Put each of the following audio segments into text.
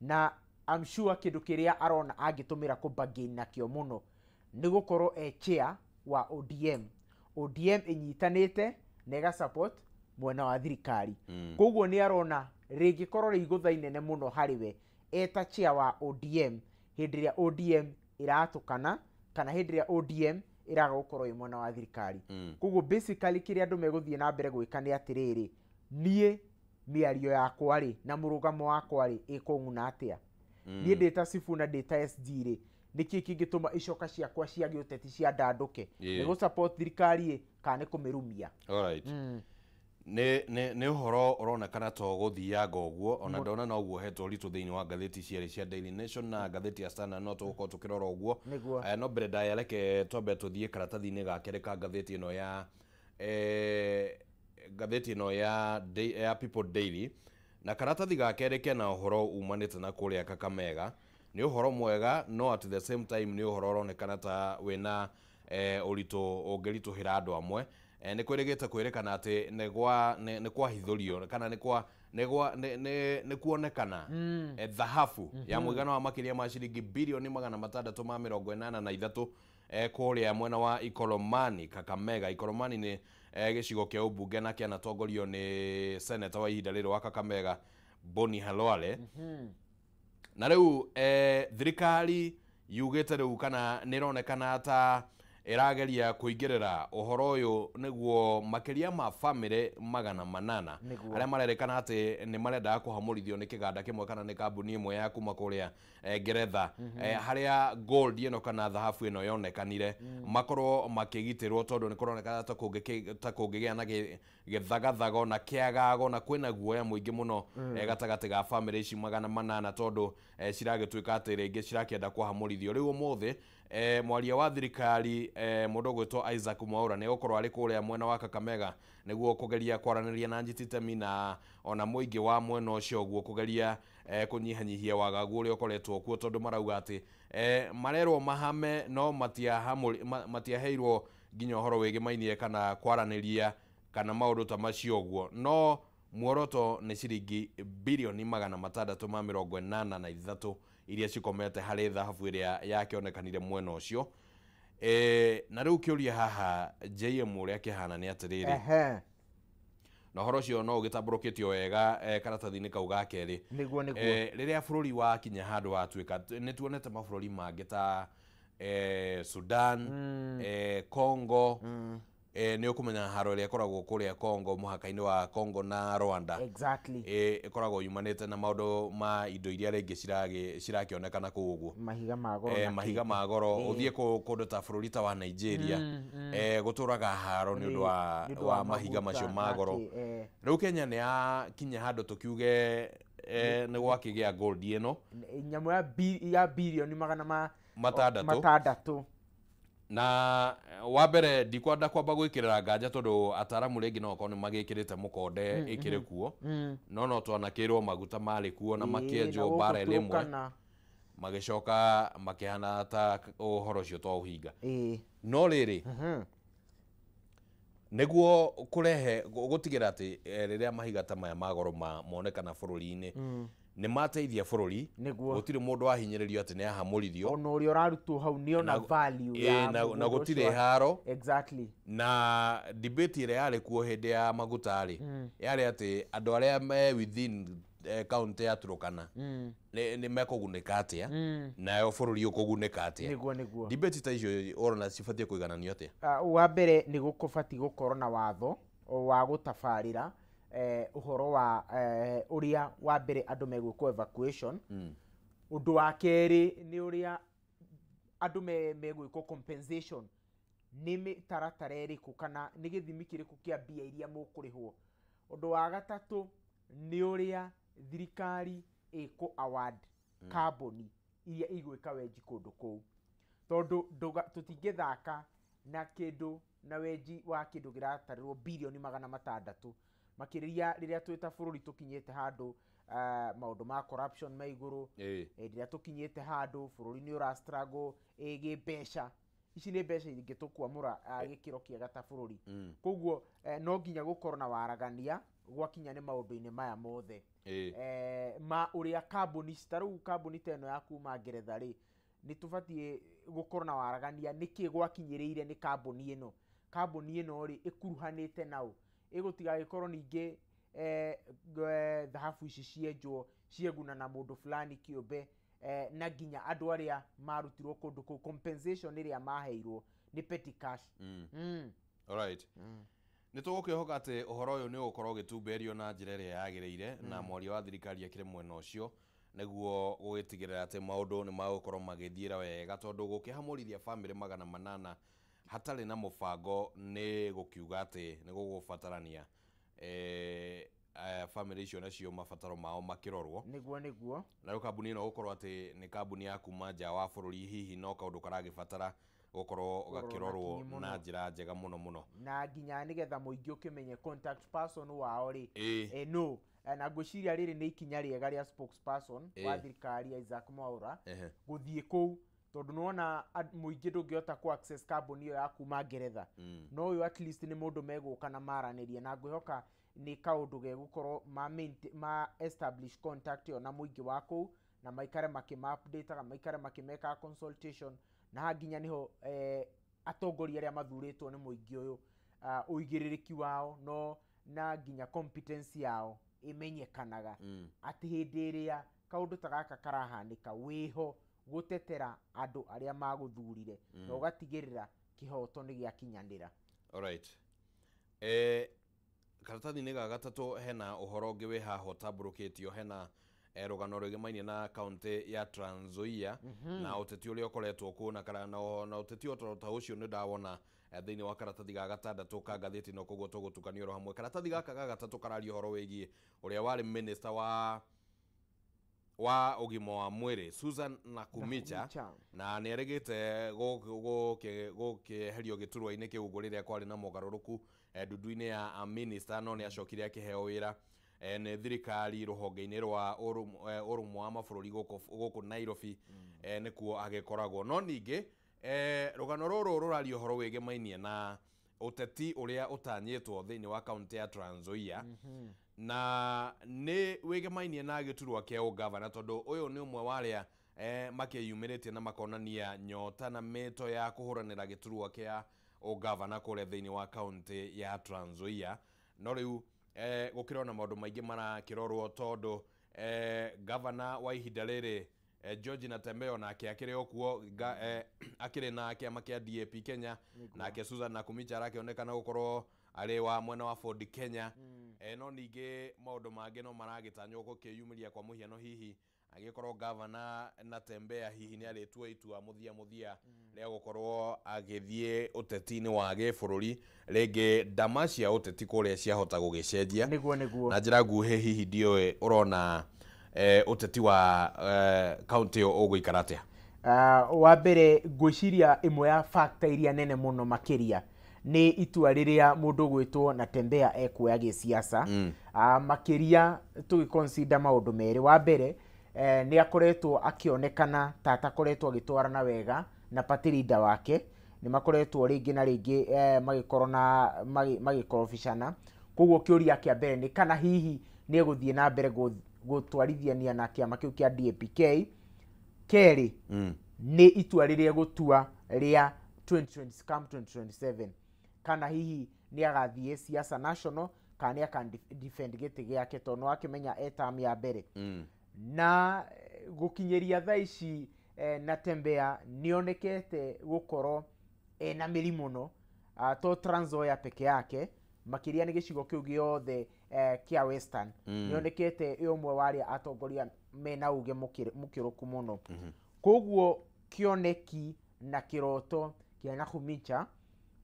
na I'm sure kindu kiria arona angitumira kubagain nakio muno ni gukorwo chair wa ODM inyitanite nega support mwena wa thirikari koguo ni arona ringikorwo rigutha inene muno hariwe eta chair wa ODM hindi ya ODM iratukana kana hindi ya ODM iraga gukorwo mwena wa thirikari koguo basically kiria andu meguthie na mbere gwika ni atiriri nie miario yakwa ri na murugamo wakwa ri ikunguna atia nie data Sifuna data SG ri niki kingituma icoka ciakwa cia giuteti cia ndanduke ni go support thirikari kana ni kumirumia. Alright. ne uhoro uronekana to guthianga uguo ona ndona no uguo hetwo ritu thiini wa ngatheti cia Daily Nation na ngatheti ya Standard no tugukorwo tukirora uguo no mbere ndayareke twambe tuthie karatathi-ini gakereka ngatheti ino ya ngatheti ino ya People Daily na karatathi gakereke na uhoro umanite na kuria Kakamega ni uhoro mwega no at the same time ni uhoro uronekana ta wena urito ungerituhira andu amwe ni kwirigite kwirekana ati ni kwa hithurio kana ni kuonekana dhahabu ya muigana wa makiria ma ciringi bilioni 683 kuria mwena wa Ikolomani Kakamega. Ikolomani ni gicigo kia ubunge na kia natongorio ni senator wa ihinda riri wa Kakamega Boni Halwale na riu thirikari yugite riu kana nironekana ta irageria kuingirira uhoro uyu niguo makiria ma family 800 aria marerekana ati ni marenda kuhamurithio ni kiganda kimwe kana ni kambuni imwe ya kuma kuria Ngeretha haria gold ino kana dhahabu ino yonekanire makorwo makigitirwo tondu ni kuronekana ta kungigia na githagathago na kiagago na kwina guoya muingi muno gatagati ga family ici 800 tondu ciragituika ati ringi cirakienda kuhamurithio. Riu umuthi mwaria wa thirikari mundu gwitwo Isaac Mwaura ni gukorwo ari kuria mwena wa Kakamega niguo kugeria kwaraniria na njititemi na ona muingi wa mwena ucio guo kugeria kunyihanyihia wagagu uria ukoretwo kuo tondu marauga ati marerwo mahame no matiaheirwo nginya uhoro wigimainie kana kwaraniria kana maundu ta macio guo no muoroto ni ciringi bilioni 683 iria cikomete hari dhahabu iria yakionekanire mwena ucio na riu kiuria haha JM uria kihana ni atiriri na horo cio no ugitamburukitio wega karatathi-ini kau gakeri niguo riria bururi wa kinya handu watuika ni tuonete mabururi mangi ta Sudan Congo ni ukumenya haro ria koragwo kuria Congo muhaka-ini wa Congo na Rwanda ikoragwo yumanite na maundu ma indo iria ringi cirakionekana kuu uguo mahiga ma goro uthie kundu ta bururi ta wa Nigeria guturaga haro ni undu wa mahiga macio ma goro. Riu Kenya ni ya kinya handu tukiuge ni gwakigia gold ino nyamu ya bilioni 600 na wabere ndikwenda kwamba gwikirira nganja tondu ataramu ringi no ko ni magikirite mukonde ikire kuo no twanakirwo maguta mari kuo na makienjwo bare rimwe magicoka makihana ta uhoro cio twa uhinga no riri niguo kurehe gutigira ati riria mahiga ta maya magoro monekana bururi-ini ni mateithia bururi gutire mundu ahinyiririo ati ni ahamurithio ona uri urarutwo hau ni ona value ya na gutire haro na debate ire yari kuo hindi ya magutari yari ati andu aria me within county ya Turukana ni mekugunika atia nayo bururi ukugunika atia debate ta icio orona cibatie kuigananio atia. Wa mbere ni gukubati gukorwo na watho wa gutabarira uhoro wa uria wa mbere andu megwiko evacuation undu wa keri ni uria andu megwiko compensation ni mitaratara iriku kana ni githimi kiriku kia mbia iria mukurihwo. Undu wa gatatu ni uria thirikari iko award carbon iria igwika wenji kundu kou tondu tutingithaka na kindu na wenji wa kindu giratarirwo bilioni 600 makiriria riria twita bururi tukinyete handu maundu ma corruption ma iguru riria tukinyete handu bururi ni ura struggle igi besha ici ni besha ingitukwamura gikiro kiega ta bururi koguo no nginya gukorwo na waragania gwakinya ni maundu-ini maya mothe ma uria kambuni citaru kambuni teno ya kuma Ngeretha ri ni tubatie gukorwo na waragania niki gwakinyiriire ni kambuni ino ri ikuruhanite nao igutiga gikorwo ninge dhahabu ici cienjwo cieguna na mundu fulani kiumbe na nginya andu aria marutirwo kundu ku compensation iria maheirwo ni petty cash. Alright. Nitugukihoka ati uhoro uyu ni ugukorwo gitumberio na njira iria yagireire na mwaria wa thirikari akire mwena ucio neguo gugitigirira ati maundu ni magukorwo magithiira wega tondu gukihamurithia family 800 hatari na mubango ni gukiuga ati ni gugubatarania family icio nacio mabataro mao makirorwo niguo na kambuni ino gukorwo ati ni kambuni ya kuma nja wa bururi hihi no kaundu karagibatara gukorwo gakirorwo na njira njega muno na nginya nigetha muingi ukimenye contact person wao ri no na ngwiciria riri ni ikinya riega ria spokesperson wa thirikari Isaac Mwaura guthie kou tondu nuona muingi ndungihota ku access kambuni iyo ya kuma Ngeretha no uyu at least ni mundu meguka na maranirie na ngwihoka ni kaundu ge gukorwo ma establish contact yo na muingi wa kou na maikare makima-update ga maikare makimeka consultation na nginya niho atongoria aria mathuritwo ni muingi uyu uigiririki wao no na nginya competence yao imenyekanaga ati hindi iria kaundu tagaka karahanika wiho gutetera andu aria maguthurire na ugatigirira kihoto ni giakinyanira. Alright. Karatathi-ini ga gatatu hena uhoro ungi wi haha utamburukitio hena rugano rwigimainie na kaunti ya Trans Nzoia na uteti uria ukoretwo ku na uteti ta ucio ni ndawona thiini wa karatathi ga gatandatu ka ngathiti no koguo tugutukanio ro hamwe. Karatathi gaka ga gatatu kararia uhoro wigie uria wari minister wa ugima wa mwiri Susan Nakumicha na ni aregete gukiherio giturwa-ini kiu riria kwari na mogaruruku ndundu-ini ya minister no ni acokire akiheo wira ni thirikari ruhonge-ini rwa urumwe wa mabururi guku Nairobi nikuo agikoragwo no ningi rugano ruru rurario horo wigimainie na uteti uria utanyitwo thiini wa kaunti ya Trans Nzoia na ni wigimainie na giturwa kia governor tondu uyu ni umwe waria makiyumiritie na makonania nyota na mito ya kuhuranira giturwa kia governor kuria thiini wa kaunti ya Trans Nzoia no riu gukirona maundu maingi marakirorwo tondu governor wa ihinda riri George Natembeya nake akire okuo akire na kiama kia DAP Kenya nake Susan Nakumicha arakionekana gukorwo ari wa mwena wa Ford Kenya no ningi maundu mangi no maragitanywo gukiyumiria kwa muhiano hihi agikorwo governor Natembeya hihi ni aritua itua muthia ria gukorwo agithie uteti-ini wa gibururi ringi damacia uteti kuria ciahota gugicenjia niguo na njira nguhe hihi ndioe urona uteti wa county uguikara atia. Wa mbere ngwiciria imwe ya factor iria nene muno makiria ni itua riria mundu gwitwo Natembeya ekuoya gisiasa makiria tugiconsider maundu meri. Wa mbere ni akoretwo akionekana atakoretwo agitwarana wega na party leader wake ni makoretwo ringi na ringi magikorofishana koguo kiuria kia mbere ni kana hihi ni eguthie na mbere gutwarithania na kiama kiu kia DAP keri ni itua riria gutua ria 2027 kana hihi ni agathie siasa national kana ni aka defend giti giake tondu akimenya etam ya mbere na gukinyeria thaa ici Natembeya nionekete gukorwo na mirimu no to Trans Nzoia peke yake makiria ni gicigo kiu giothe kia Western nionekete umwe wari atongoria mena uge mukiruku muno koguo kioneki na kiroto kia Nakumicha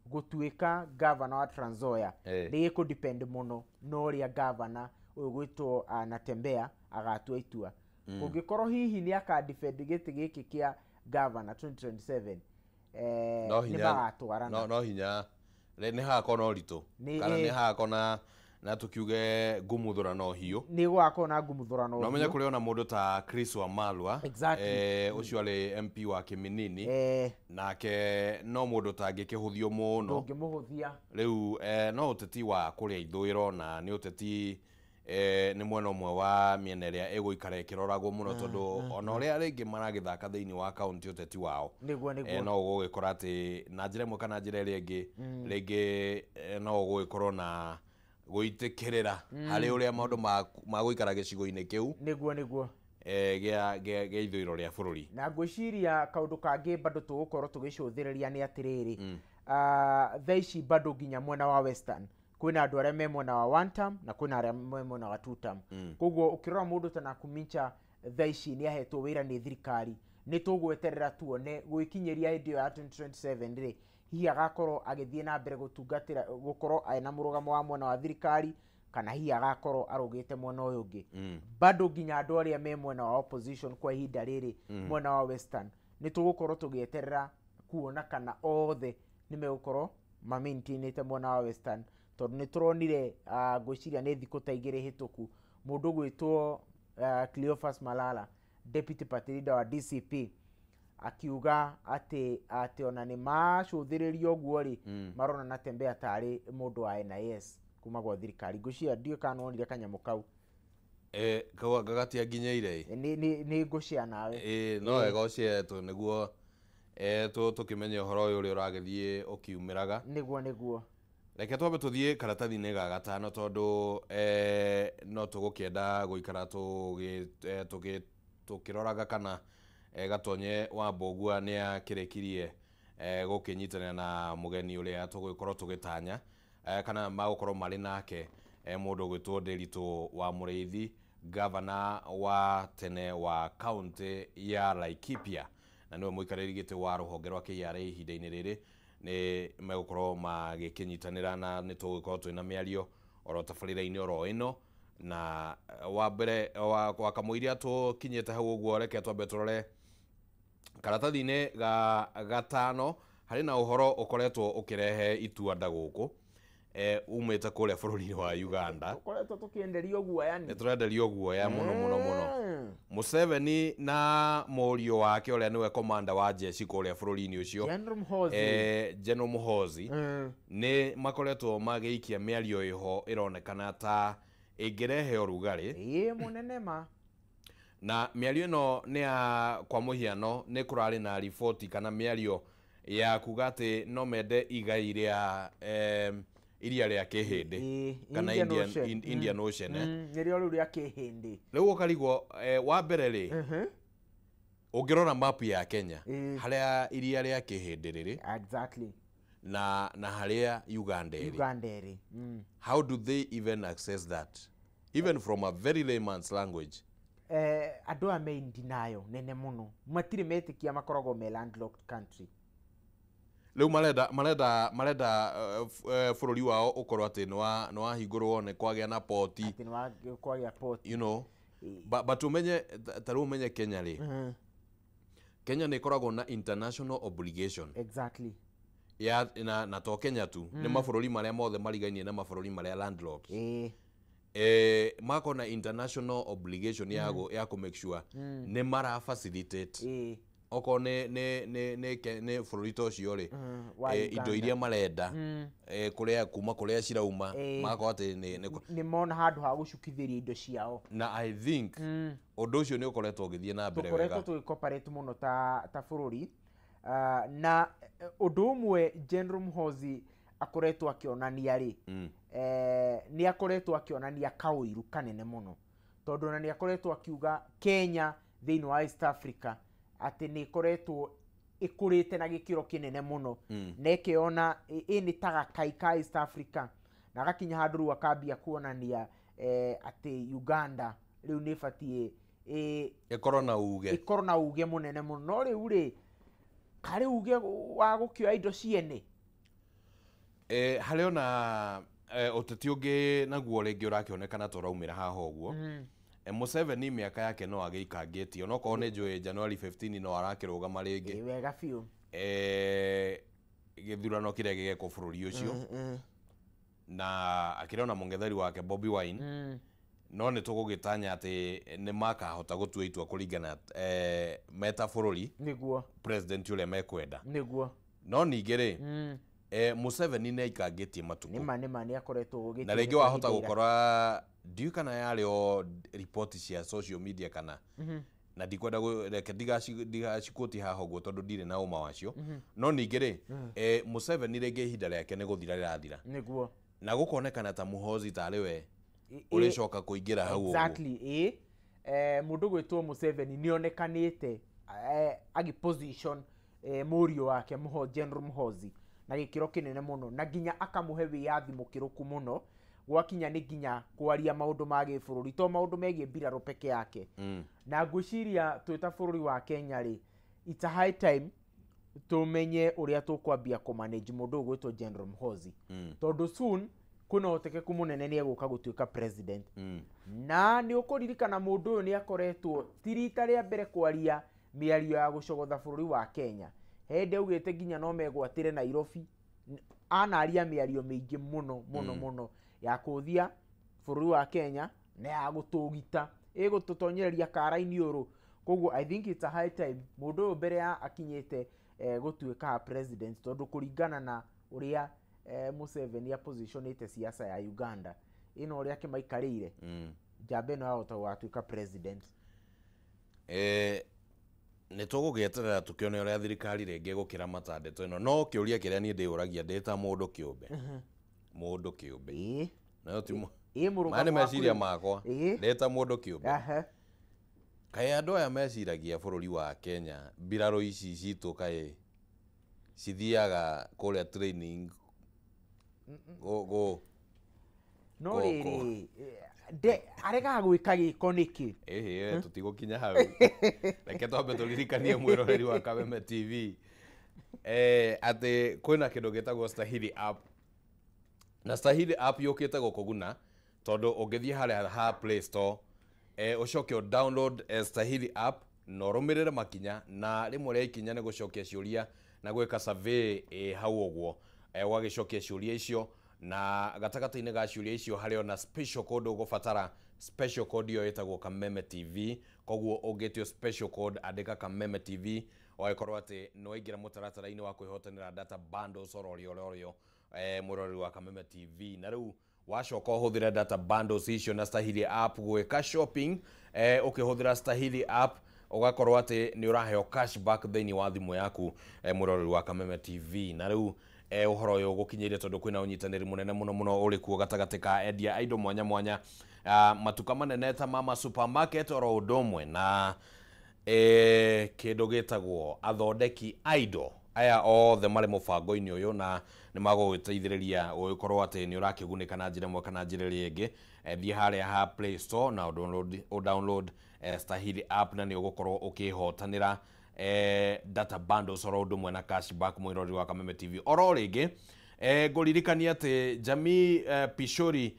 gutuika governor wa Trans Nzoia ni ku depend muno no ria governor ugwitwo Natembeya agatua itua ungikorwo hihi ni aka defend giti kia governor 2027 ni magatwarana no hinya ni hakona uritu kana ni hakona na tukiuge ngumuthurano hiu ni gwakona ngumuthurano hiu no menya kuri ona mundu ta Chris Wamalwa ucio ari MP wa Kiminini nake no mundu ta ngikihuthio muno ngimuhuthia riu no uteti wa kuria ithuiro na ni uteti nĩ mwena ũmwe wa mĩena ĩrĩa ĩgũikara ĩkĩroragwo mũno tondũ ona ũrĩa rĩngĩ maragĩthaka thĩinĩ wa kaunti ũteti wao no ũgũgĩkora atĩ na njĩra ĩmwe kana njĩra ĩrĩa ĩngĩ rĩngĩ no ũgũgĩkorwo na gũitĩkĩrĩra harĩ ũrĩa maũndũ magũikara gĩcigo-inĩ kĩu nĩguo gĩa ithũĩro rĩa bũrũri. Na ngwĩciria kaũndũ kangĩ bado tũgũkorwo tũgĩcũthĩrĩria nĩ atĩrĩrĩ, thaa ici bado nginya mwena wa Western kwĩna andũ arĩa me mwena wa one term na kwĩna arĩa me mwena wa two term. Koguo ũkĩrora mũndũ ta Nakumincha thaa ici nĩ ahetwo wĩra nĩ thirikari, nĩ tũgweterera tuone gwĩkinyĩria hĩndĩ ĩyo ya 2027 rĩ hihi agakorwo agĩthiĩ na mbere gũtungatĩra gũkorwo ena mũrũgamo wa mwena wa thirikari kana hihi agakorwo arũgĩte mwena ũyũ ũngĩ. Bado nginya andũ arĩa me mwena wa opposition kwa ihinda rĩrĩ mwena wa Western nĩ tũgũkorwo tũgĩeterera kuona kana othe nĩ megũkorwo maintainĩte mwena wa Western, tondũ nĩ tũronire ngwĩciria nĩ thikũ ta igĩrĩ hĩtũku mũndũ gwĩtwo Cleophas Malala deputy party leader wa DCP akiuga atĩ ona nĩ macũthĩrĩrio ũguo rĩ marona na tembea tarĩ mũndũ wa NIS kuma gwa thirikari. Ngwĩciria ndiũ kana wonire kanyamũ kau gagatia nginyĩire nĩ ngũcia nawe no wega ũcietwo nĩguo tũkĩmenye ũhoro ũyũ ũrĩa ũragĩthiĩ ũkiumĩraga. Nĩguo reke twambe tũthiĩ karatathi-inĩ ga gatano tondũ no tũgũkĩenda gũikara tũkĩroraga kana Gatonye wa Mbũgua nĩ akĩrĩkirie gũkĩnyitanĩra na mũgeni ũrĩa tũgũgĩkorwo tũgĩtanya kana magũkorwo marĩ nake mũndũ gwĩtwo Nderitu wa Mũrĩithi, gavana wa tene wa kaunti ya Laikipia na nĩwe mũikarĩri gĩtĩ wa rũhonge rwa KRA ihinda-inĩ rĩrĩ nĩ megũkorwo magĩkĩnyitanĩra na nĩ tũgũkorwo twĩna mĩario oro tabarĩra-inĩ oro ĩno. Na wa mbere wa kamũiria tũkinyĩte hau ũguo reke twambe tũrore karatathi-inĩ ga gatano harĩ na ũhoro ũkoretwo ũkĩrehe ituanda gũkũ umĩte kũrĩa bũrũri-inĩ wa Uganda. Tũkoretwo tũkĩenderio guoya nĩ tũrenderio guoya mũno. Museveni na mũriũ wake ũrĩa nĩwe komanda wa jeshi kũrĩa bũrũri-inĩ ũcio General Muhoozi nĩ makoretwo magĩikia mĩario ĩho ĩronekana ta ĩngĩrehe ũrugarĩ mũnene ma. Na mĩario ĩno nĩ ya kwa mũhiano nĩ kũrarĩ na riboti kana mĩario ya kuga atĩ no mende igai rĩa iria rĩa kĩhĩndĩ kana Indian Ocean nĩrĩo rĩu rĩa kĩhĩndĩ. Rĩu ũkarigwo wa mbere rĩ ũngĩrora mapu ya Kenya harĩa iria rĩa kĩhĩndĩ rĩrĩ exactly na harĩa Uganda ĩrĩ. How do they even access that even from a very layman's language? Andũ a main denial nene mũno, matirĩ metĩkia makoragwo me landlocked country. Rĩu marenda bũrũri wao ũkorwo atĩ nĩ wahingũrwo nĩ kwagĩa na poti, atĩ nĩ kwagĩa poti, you know. But umenye tarĩu umenye Kenya rĩ Kenya nĩ ĩkoragwo na international obligation exactly ya na to Kenya tu nĩ mabũrũri marĩa mothe marigainie na mabũrũri marĩa landlocked mako na international obligation ya kũ make sure nĩ mara facilitate oko nĩ bũrũri ta ũcio rĩ indo iria marenda kuma kũrĩa cirauma mako atĩ nĩ mona handũ ha gũcukithĩria indo ciao. Na I think ũndũ ũcio nĩ ũkoretwo ũgĩthiĩ na mbere wega, tũkoretwo tũgĩcooperate mũno ta bũrũri na ũndũ ũmwe General Muhoozi akoretwo akĩonania rĩ nĩ akoretwo akĩonania kaũiru kanene mũno, tondũ na nĩ akoretwo akiuga Kenya thĩinĩ wa East Africa atĩ nĩ ĩkoretwo ĩkũrĩte na gĩkĩro kĩnene mũno na ĩkĩona nĩ ta gakai ka East Africa na agakinya handũ rĩu akambia kuonania atĩ Uganda rĩu nĩ ĩbatiĩ ĩkorwo na uge mũnene mũno. No rĩu rĩ karĩ uge wa gũkĩoya indo ciene harĩ ona ũteti ũngĩ naguo rĩngĩ ũrakĩonekana tũraumĩra haha ũguo. Museveni mĩaka yake no agĩikangĩtie onokorwo nĩ njũĩ January 15 no arakĩrũgama rĩngĩ wega biũ gĩthurano kĩrĩa gĩgekwo bũrũri ũcio na akĩrĩ ona mũng'etheri wake Bobi Wine no nĩ tũgũgĩtanya atĩ nĩ makahota gũtua itua kũringana meta bũrũri nĩguo president ũrĩa mekwenda nĩguo. No ningĩ rĩ Museveni nĩ aikangetie matuko nĩma nĩ akoretwo na rĩngĩ wahota gũkora ndiũ kana yarĩ o report cia social media kana na ndikwenda reke ndigacikoti haha ũguo tondũ ndirĩ na ũma wacio no ningĩ rĩ Museveni rĩngĩ ihinda rĩake nĩ gũthira rĩrathira nĩguo na gũkonekana ta Muhoozi tarĩ we ũrĩcoka kũingĩra hau ũguo exactly mũndũ gwĩtwo Museveni nĩonekanĩte agiposition mũriũ wake General Muhoozi na gĩkĩro kĩnene mũno na nginya akamũhe wĩyathi mũkĩrũku mũno gwakinya nĩ nginya kwaria maũndũ ma gĩbũrũri to maũndũ megiĩ mbirarũ peke yake na ngwĩciria twĩta bũrũri wa Kenya rĩ it's a high time tumenye ũrĩa tũkwambia kũmanage mũndũ gwĩtwo General Muhoozi tondũ soon kuna ũtekeku mũnene nĩ egũka gũtuĩka president na nĩ ũkũririkana mũndũ ũyũ nĩ akoretwo tirita rĩa mbere kwaria mĩario ya gũcogotha bũrũri wa Kenya hende ugĩte nginya no megwatĩre Nairobi anaria mĩario mĩingĩ mũno ya kũthia bũrũri wa Kenya na ya gũtũgita ĩgũtũtonyereria kara-inĩ ũrũ koguo I think it's a high time mũndũ ũyũ mbere ya akinyĩte gũtuĩka president tondũ kũringana na ũrĩa Museveni apositionĩte siasa ya Uganda ino ũrĩa kĩmaikarĩire njamba ĩno yahota gũtuĩka president nĩ tũgũgĩeterera tũkĩone ũrĩa thirikari rĩngĩ gũkĩramata ndeto ĩno no kĩũria kĩrĩa niĩ ndĩũragia ndĩta mũndũ kĩũmbe nayo ti maya nĩ meciria makwa ndĩta mũndũ kĩũmbe kaĩ andũ aya meciragia bũrũri wa Kenya mbirarũ ici citũ kaĩ cithiaga kũrĩa training no rĩrĩ arega gwĩka gĩko nĩkĩ tũtigũkinya hau reke twambe tũririkanie mwĩroreri wa Kameme TV atĩ kwĩna kĩndũ gĩtagwo Stahili app na Stahili app yũkĩte gũkũguna tondũ ũngĩthiĩ harĩa ha Play Store ũcoke download Stahili app na ũrũmĩrĩre makinya na rĩmwe rĩa ikinya nĩ gũcokia ciũria na gwĩka survey hau ũguo wagĩcokia ciũria icio na gatagatĩ-inĩ ga ciũria icio harĩ ona special code ũgũbatara special code iyo ĩtagwo Kameme TV koguo ũngĩtio special code andĩka Kameme TV wagĩkorwo atĩ nĩ waingĩra mũtaratara-inĩ wa kwĩhotanĩra data bundles ororio mũroreri wa Kameme TV na rĩu wacoka ũhũthĩre data bundles icio na Stahili app gwĩka shopping ũkĩhũthĩra Stahili app ũgakorwo atĩ nĩ ũraheo cashback thĩinĩ wa thimũ yaku mũroreri wa Kameme TV na rĩu ũhoro ũyũ gũkinyĩire tondũ kwĩna ũnyitanĩri mũnene mũno ũrĩ kuo gatagatĩ ka endia indo mwanya matuka manene ta mama supermarket oro ũndũ ũmwe na kĩndũ gĩtagwo athondeki indo aya othe marĩ mũbango-inĩ ũyũ na nĩ magũgũteithĩrĩria ũgĩkorwo atĩ nĩ ũrakĩgunĩka na njĩra ĩmwe kana njĩra ĩrĩa ĩngĩ thiĩ harĩa ha Play Store na download Stahili app na nĩ ũgũkorwo ũkĩhotanĩra data bundles oro ũndũ ũmwe na cashback mwĩroreri wa Kameme TV oro rĩngĩ ngũririkania atĩ Jamii Pishori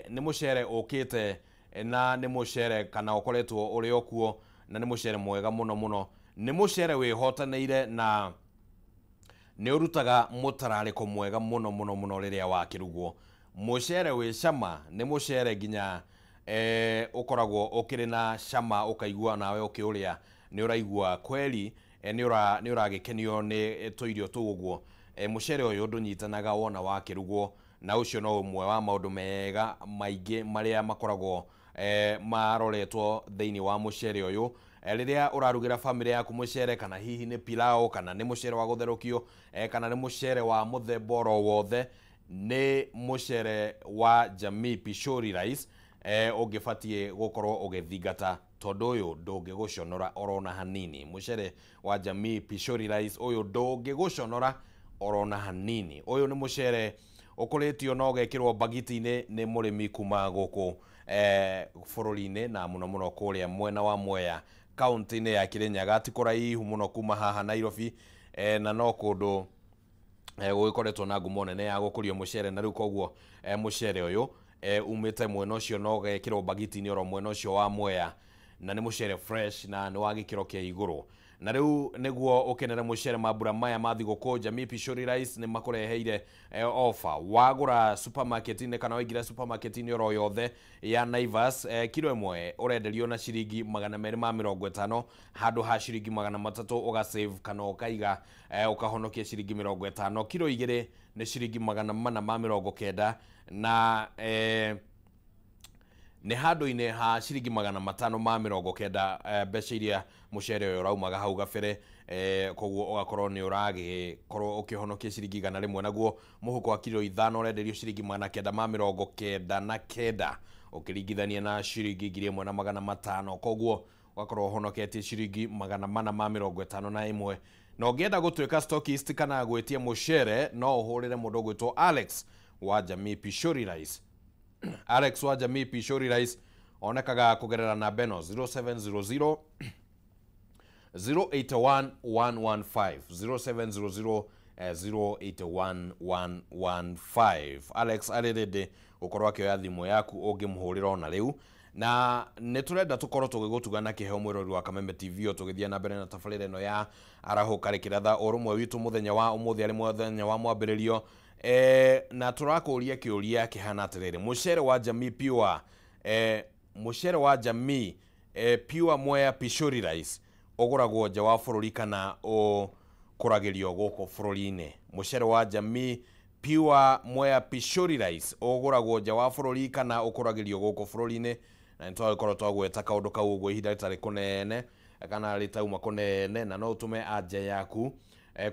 nĩ mũcere ũkĩte na nĩ mũcere kana ũkoretwo ũrĩ okuo na nĩ mũcere mwega mũno nĩ mũcere wĩhotanĩire na nĩ ũrutaga mũtararĩko mwega mũno rĩrĩa wakĩrugwo mũcere wĩ cama nĩ mũcere nginya ũkoragwo ũkĩrĩ na cama ũkaigua nawe ũkĩũrĩa nĩ ũraigua kweli nĩ ũragĩkenio nĩ tũirio tũu ũguo mũcere ũyũ ndũnyitanaga wona wakĩrugwo na ũcio no ũmwe wa maũndũ mega maingĩ marĩa makoragwo maroretwo thĩinĩ wa mũcere ũyũ rĩrĩa ũrarugĩra family yaku mũcere kana hihi nĩ pilau kana nĩ mũcere wa gũtherũkio kana nĩ mũcere wa mũthemba oro wothe nĩ mũcere wa Jamii Pishori rice ũngĩbatiĩ gũkorwo ũgĩthingata tondũ ũyũ ndũngĩgũconora orona hanini mũcere wa Jamii Pishori rice ũyũ ndũngĩgũconora orona hanini ũyũ nĩ mũcere ũkũrĩtio na ũgekĩrwo bagiti-inĩ nĩ mũrĩmi kuma gũkũ bũrũri-inĩ na mũno kũrĩa mwena wa Mwea kaunti-inĩ ya Kirinyaga ti kũraihu mũno kuma haha Nairobi na no kũndũ gũgĩkoretwo na ngumo nene ya gũkũrio mũcere na rĩu koguo mũcere ũyũ umĩte mwena ũcio na ũgekĩrwo bagiti-inĩ oro mwena ũcio wa Mwea na nĩ mũcere fresh na nĩ wa gĩkĩro kĩa igũrũ na riu niguo ukenera mucere mabura maya mathigũkũ Jamii Pishori Rice ni makureheire offer wagura supermarket-inĩ kana waingira supermarket-inĩ oro yothe ya Naivas kilo ĩmwe urenderio na ciringi 250 handu ha ciringi 300 uga save kana ukaiga ukahonokia ciringi 50 kilo 2 ni ciringi 490 na ni handu-inĩ ha ciringi 590 mbeca iria mucere uyu raumaga hau gabere koguo ugakorwo ni uragikorwo ukihonokia ciringi 100 naguo muhuko wa kilo 5 urenderio ciringi 999 ukiringithania na ciringi 1500 koguo ugakorwo uhonoketie ciringi 451 na ungienda gutuika stockist kana gwetia mucere no uhurire mundu gwitwo Alex wa Jamii Pishori Rice. Alex wa Jamii Pishori Rice onekaga kugerera na beno 0700 081 115 0700 081 115. Alex alirede ukorwa kioya thimu yaku ungimuhurira ona riu na neturenda tukorwo tugigutugana kiheo mwirori wa Kameme TV tugithia na mbere na tafarira ino ya arahuka rikiratha orumwe witu muthenya wa umuthi ari muthenya wa mwambiririo na turakuria kiuria kihana atiriri mucere wa Jamii Pure mucere wa Jamii Pure Mwea Pishori Rice oguragwo nja wa bururi kana kuragirio goko bururi-ini mucere wa Jamii Pure Mwea Pishori Rice oguragwo nja wa bururi kana ukuragirio goko bururi-ini na nitwakorwo twagweta kaundu kau uguo ihinda ritari kunene kana ritauma kunene na no utume anja yaku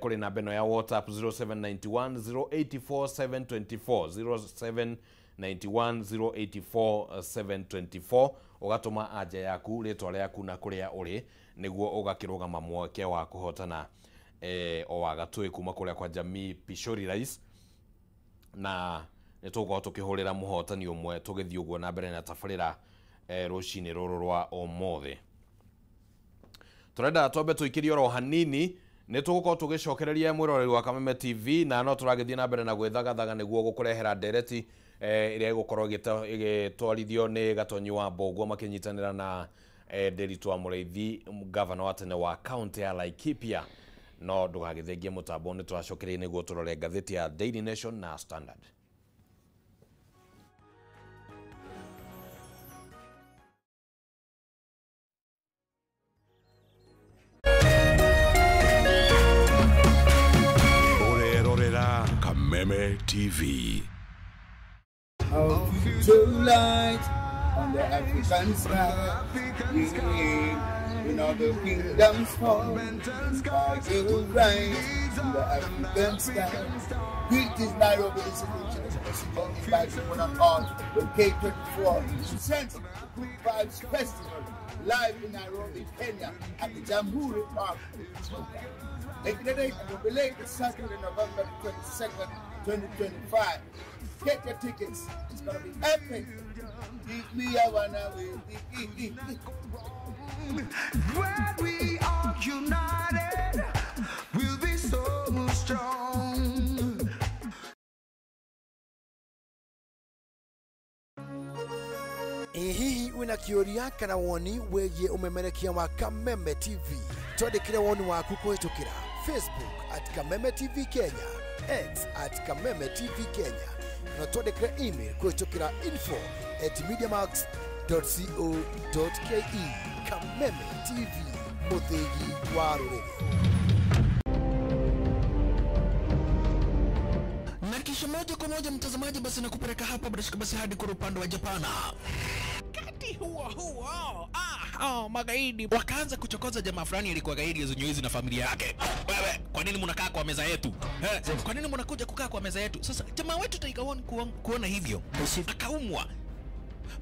kuri namba ino ya WhatsApp 0791084724 0791084724 ugatuma anja yaku ritwa riaku na kuria uri niguo ugakirugama mweke wa kuhotana o wagatwe kuma kuria kwa Jamii Pishori Rice na nitugo tukihurira muhotani umwe tugithii uguo na mbere na tafarira rucini ruru rwa omothe turenda twambe tuikirie oro hanini nitugukorwo tugicokereria mwiroreri wa Kameme TV na no turagithii na mbere na gwithagathaga niguo gukurehera ndereti iria igukorwo igitwarithio ni Gatonyi wa Mbogwa makinyitanira na Nderitu wa Mureithi governor wa tene wa county ya Laikipia no ndugagithengie mutambo ni turacokereria niguo turore ngatheti ya Daily Nation na Standard. Kameme TV. Of future light on the African sky, when all the kingdoms fall, by your right on the African sky. Great is Nairobi, this is the back when I'm on the K24, presenting the Good Vibes Festival live in Nairobi, Kenya, at the Jamhuri Park. Making the date will be late Saturday, November 22nd, 2025. Get your tickets. It's going to be epic. We are one away. When we are united, we'll be so strong. Hihi wina kioria kana woni wegie umemerekia wa Kameme TV twandikire woni waku kuhitukira Facebook @Kameme TV Kenya, X @Kameme TV Kenya na twandikire email kuhitukira info@mediamax.co.ke. Kameme TV, muthigi wa ruriri. Na kisha moja kwa moja mtazamaji, basi nakupeleka hapa basi hadi kwa upande wa Japana. Kati huo magaidi wakaanza kuchokoza jamaa fulani alikuwa gaidi ya Zunyuizi na familia yake. Wewe, kwa nini mnakaa kwa meza yetu? Kwa nini mnakuja kukaa kwa meza yetu? Sasa jamaa wetu Taika kuona hivyo akaumwa.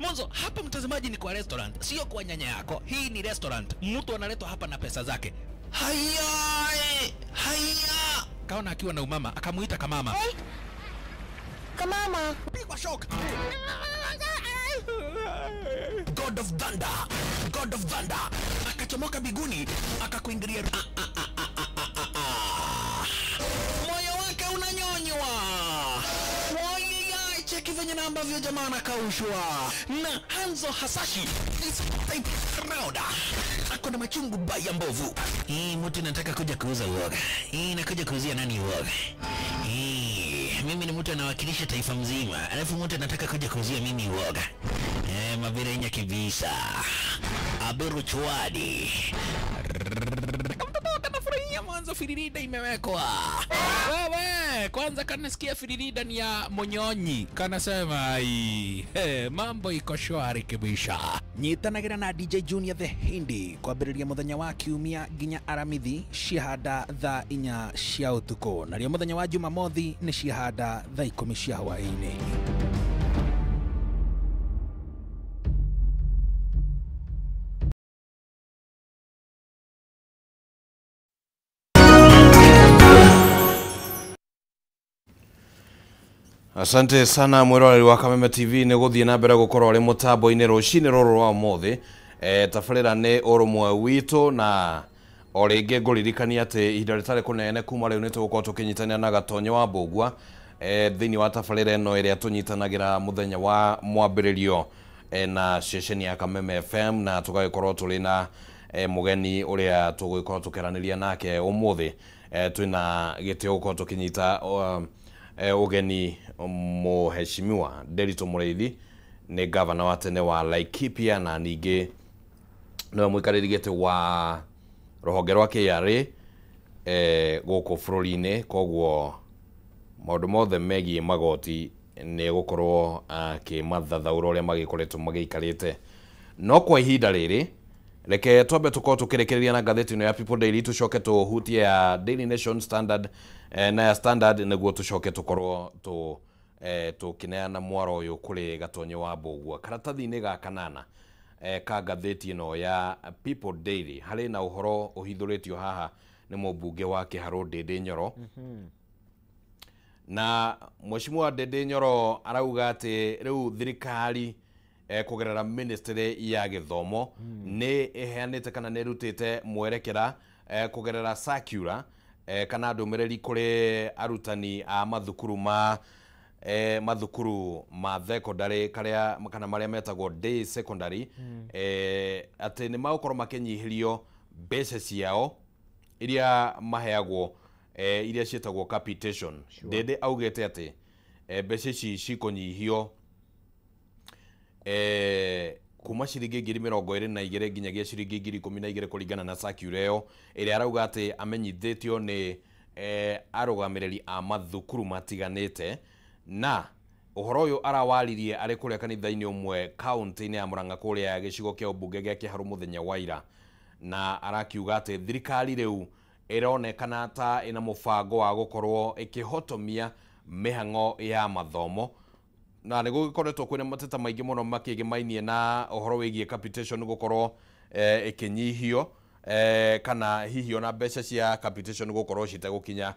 Mwanzo hapa mtazamaji ni kwa restaurant, sio kwa nyanya yako. Hii ni restaurant. Mtu analetwa hapa na pesa zake. Haya! Kaona akiwa na umama, akamuita kamama. Hey. Kamama, pigwa shock. God of Thunder. Akachomoka biguni, akakuingilia. Moyo wake unanyonywa. Cheki venye na ambavyo jamaa anakaushwa. Na Hanzo Hasashi is type crowd. ako na machungu baya mbovu. Mtu nataka kuja kuuza uoga. Nakuja kuuzia nani uoga? Mimi ni mtu anawakilisha taifa mzima. Alafu mtu anataka kuja kuuzia mimi uoga. Mavirenya kibisa. Abiru chwadi. Kanafurahia mwanzo firirida imewekwa. Wewe, kwanza kanasikia firirida ni ya Munyonyi. Kanasema mambo iko shwari kibisha. Nyitanagira na DJ Junior the Hindi kwambĩrĩria mũthenya wa kiumia nginya aramithi ciahanda thaa 4 cia ũtukũ. Nario mũthenya wa Jumamothi nĩ ciahanda thaa 10 cia hwaĩ-inĩ. Asante sana mwiroreri wa Kameme TV ni guthie na mbere gukorwo ri mutambo-ini rucini ruru rwa umuthi. Tabarira ni urumwe witu na o ringi nguririkania ati ihinda ritari kunene kuma riu nitugukorwo tukinyitania na Gatonyo wa Mbugua thiini wa tabarira ino iria tunyitanagira muthenya wa mwambiririo na ceceni ya Kameme FM, na tugagikorwo turi na mugeni uria tugugikorwo tukiraniria nake umuthi. Twina gitio gukorwo tukinyita ugeni muheshimiwa Derito Mureithi ni governor wa tene wa Laikipia, na ningi no mwikariri wa ruhonge rwa KRA guku bururi-ini. Koguo maundu mothe megie magoti ni gukorwo akimathathaura uria magikoretwo magiikarite. No kwa ihinda riri reke twambe tukorwo tukirekereria na ngatheti ino ya People Daily, tucoke tuhutie ya Daily Nation, Standard na ya Standard niguo tucoke tukorwo tukineana mwaro uyu kuri Gatonyo wa Mbugua. Karatathi-ini ga kanana ka ngatheti ino ya People Daily hari na uhoro uhithuritio haha ni mubunge wa Kiharu Ndindi Nyoro. Na mheshimiwa Ndindi Nyoro arauga ati riu thirikari kugerera ministry ya githomo ni iheanite kana ni rutite mwerekera kugerera circular kana ndumiriri kuri arutani a mathukuru ma secondary karia kana maria metagwo day secondary ati ni magukorwo makinyihirio mbeca ciao iria maheagwo iria cietagwo capitation. Ndindi augete ati mbeca ici cikunyihio kuma ciringi 22,000 nginyagia ciringi 12,000 kuringana na circular iyo iria arauga ati amenyithitio ni arugamiriri a mathukuru matiganite. Na uhoro uyu arawaririe ari kuria kanitha-ini umwe county-ini ya Murang'a kuria gicigo kia ubunge gia Kiharu muthenya wa ira, na arakiuga ati thirikari riu ironekana ta ina mubango wa gukorwo ikihotomia mihang'o ya mathomo, na niguo gikoretwo kwina mateta maingi muno makigimainie na uhoro wigie capitation gukorwo ikinyihio kana hihi ona mbeca cia capitation gukorwo citegukinya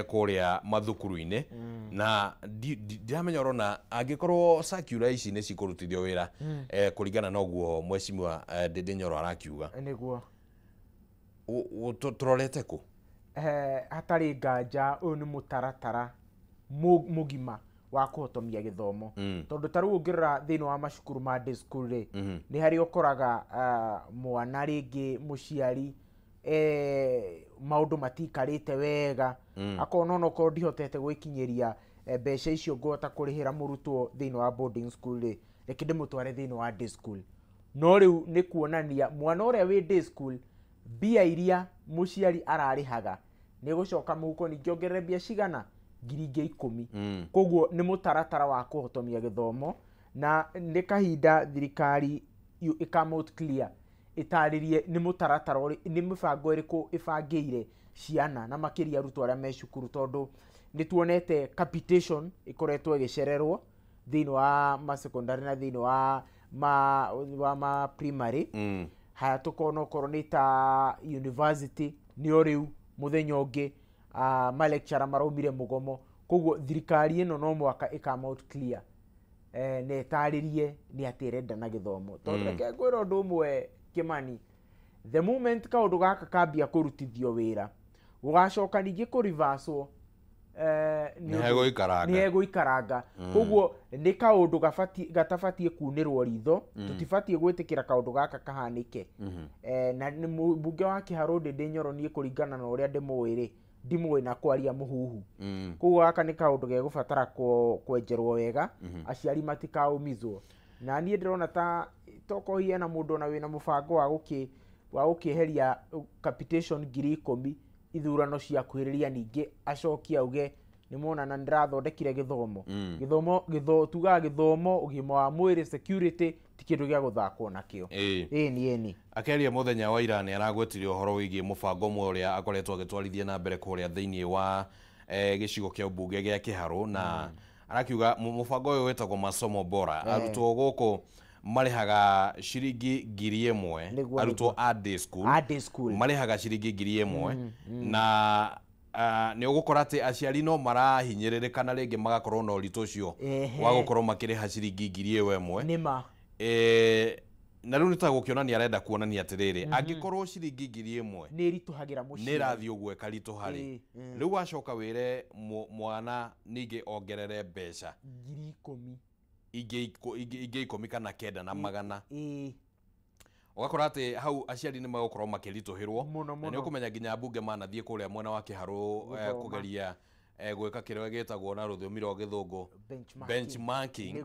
kuria mathukuru-ini. Na ndiramenya urona angikorwo circular ici ni cikurutithio wira kuringana na uguo mheshimiwa Ndindi Nyoro arakiuga niguo turorete ku hatari nganja uyu ni mutaratara mugima wa kuhotomia githomo tondu taru ngirora thiini wa mashukuru ma day school ri ni hari ukoraga mwana ringi muciari maundu matikarite wega akona no ko ndihotete gwikinyeria mbeca icio ngota kurihira murutwo thiini wa boarding school ri reke ndimutware thiini wa day school. No riu ni kuonania mwana uria wi day school bia iria muciari ararihaga ni gucoka muhuko ningi ongerere bia cigana 10,000. Koguo ni mutaratara wa kuhotomia githomo, na ni kahinda thirikari ikamount clear itaririe ni mutaratara ni mibango iriku ibangiire ciana na makiria arutwo aria me cukuru, tondu ni tuonete capitation ikoretwo igicererwo thiini wa ma secondary na thiini wa ma primary. Haya tukona okorwo ni ta university ni oriu muthenya ungi ma lecturer maraumire mugomo. Koguo thirikari ino no mwaka ikamount clear ne itaririe ni atirenda na githomo, tondu reke ngwira undu umwe Kimani, the moment kaundu gaka kambia kurutithio wira gugacoka ningi ku reverse Nĩ egũikaranga koguo nĩ kaũndũ gatabatie kunĩrwo ritho tũtibatie gwĩtĩkĩra kaũndũ gaka kahanĩke na mbunge wa Kĩharũ Ndĩndĩ Nyoro niĩ kũringana na ũrĩa ndĩmũĩ ndimũĩ na kwaria mũhuhu koguo gaka nĩ kaũndũ gegũbatara kwenjerwo wega aciari matikaũmizwo na niĩ ndĩrona ta toko hiena mũndũ na wĩna mũbango wa gũkĩeheria capitation 10,000 ithurano cia kwĩrĩria ningĩ acokia auge nĩmona na ndĩrathondekire gĩthomo tugaga gĩthomo ũgima wa mwĩrĩ security ti kĩndũ gĩa gũthakwo nakĩo ĩni akeria mũthenya wa ira nĩ aragwetire ũhoro wĩgiĩ mũbango ũmwe ũrĩa akoretwo agĩtwarithia na mbere kũrĩa thĩinĩ wa gĩcigo kĩa ũmbunge gĩa Kĩharũ na arakiuga mũbango ũyũ wĩtagwo masomo bora arutwo gũkũ marihaga ciringi 1,000 arutwo a day school marihaga ciringi 1,000 na nĩ ũgũkora atĩ aciari no marahinyĩrĩrĩka na rĩngĩ magakorwo na ũritũ ũcio wa gũkorwo makĩrĩha ciringi 1,000 nĩma na rĩu nĩtagũkĩonania arenda kuonania atĩrĩrĩ angĩkorwo ciringi 1,000 nĩ ritũhagĩra mũciĩ nĩ rathiĩ ũguo ĩkaritũharĩ rĩu wacoka wĩre mwana ningĩ ongerere mbeca 10,000 ingĩ 10 kana 9 na magana ũgakora atĩ hau aciari nĩ magũkorwo makĩritũhĩrwo na nĩ ũkũmenya nginya mbunge manathiĩ kũrĩa mwena wa Kĩharũ kũgeria gwĩka kĩrĩa gĩtagwo na rũthiomi rwa gĩthũngũ benchmarking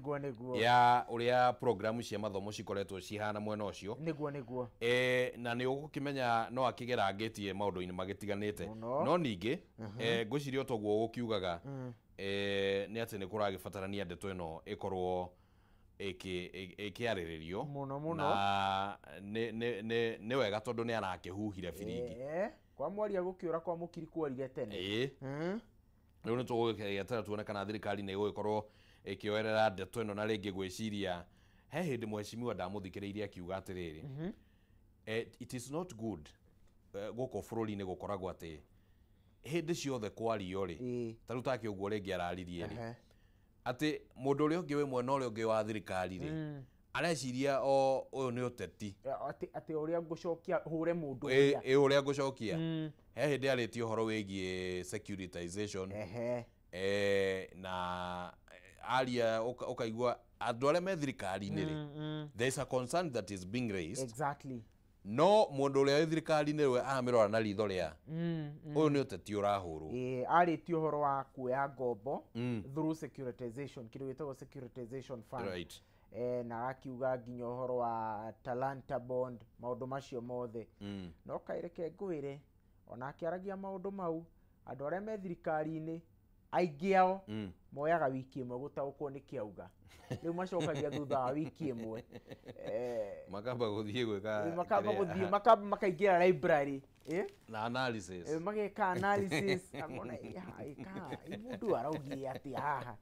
ya ũrĩa programu cia mathomo cikoretwo cihana mwena ũcio na nĩ ũgũkĩmenya no akĩgerangĩtie maũndũ-inĩ magĩtiganĩte no ningĩ ngwĩciria toguo gũkiugaga nĩ atĩ nĩ kũragĩbatarania ndeto ĩno ĩkorwo ĩkĩarĩrĩrio na nĩ wega tondũ nĩ arakĩhuhire biringi kwa mwaria gũkĩũra kwa mũkiri kwarire tene rĩu nĩ tũgũgĩeterera tuone kana thirikari nĩ ĩgũgĩkorwo ĩkĩoerera ndeto ĩno na rĩngĩ gwĩciria he hĩndĩ mheshimiwa ndamũthikĩrĩirie akiuga atĩrĩrĩ it is not good gũkũ bũrũri-inĩ gũkoragwo atĩ hĩndĩ ciothe kwario rĩ ta rĩu take ũguo rĩngĩ araririe rĩ atĩ mũndũ ũrĩa ũngĩ wĩ mwena ũrĩa ũngĩ wa thirikari rĩ areciria ũyũ nĩ ũteti atĩ ũrĩa ngũcokia hũre mũndũ ũrĩa ngũcokia he hĩndĩ arĩtie ũhoro wĩgiĩ securitization na aria ũkaigua andũ arĩa me thirikari-inĩ rĩ there is a concern that is being raised no mũndũ ũrĩa wĩ thirikari-inĩ rwe amĩrora na ritho rĩa ũyũ nĩ ũteti ũrahũrwo arĩtie ũhoro wa kuoya ngombo through securitization kĩndũ gĩtagwo securitization fund na akiuga nginya ũhoro wa talanta bond maũndũ macio mothe no kaireke ngwĩre ona akĩaragia maũndũ mau andũ arĩa me thirikari-inĩ aingĩ ao moyaga wiki ĩmwe gũtaũkwo nĩ kĩauga rĩu macokagia thutha wa wiki ĩmwe makamba gũthiĩ gwĩka makamba makaingĩra library na analysis mageka analysis amona mũndũ araugire atĩ haha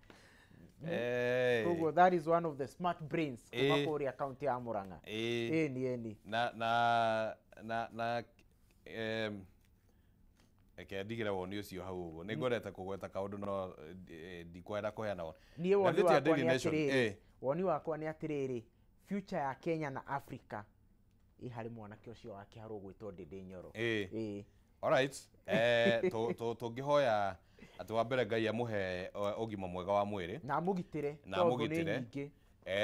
koguo that is one of the smart brains kuma kũrĩa kaunti ya Murang'a ĩni na ndigĩra woni ũcio hau ũguo nĩ ngwendete kũgweta kaũndũ no ndikwenda kũheana woni wakwa nĩ atĩrĩrĩ future ya Kenya na Africa ĩ harĩ mwanake ũcio wa Kĩharũ gwĩtwo Ndĩndĩ Nyoro alright tũngĩhoya atĩ wa mbere Ngai amũhe ũgima mwega wa mwĩrĩ na amũgitĩre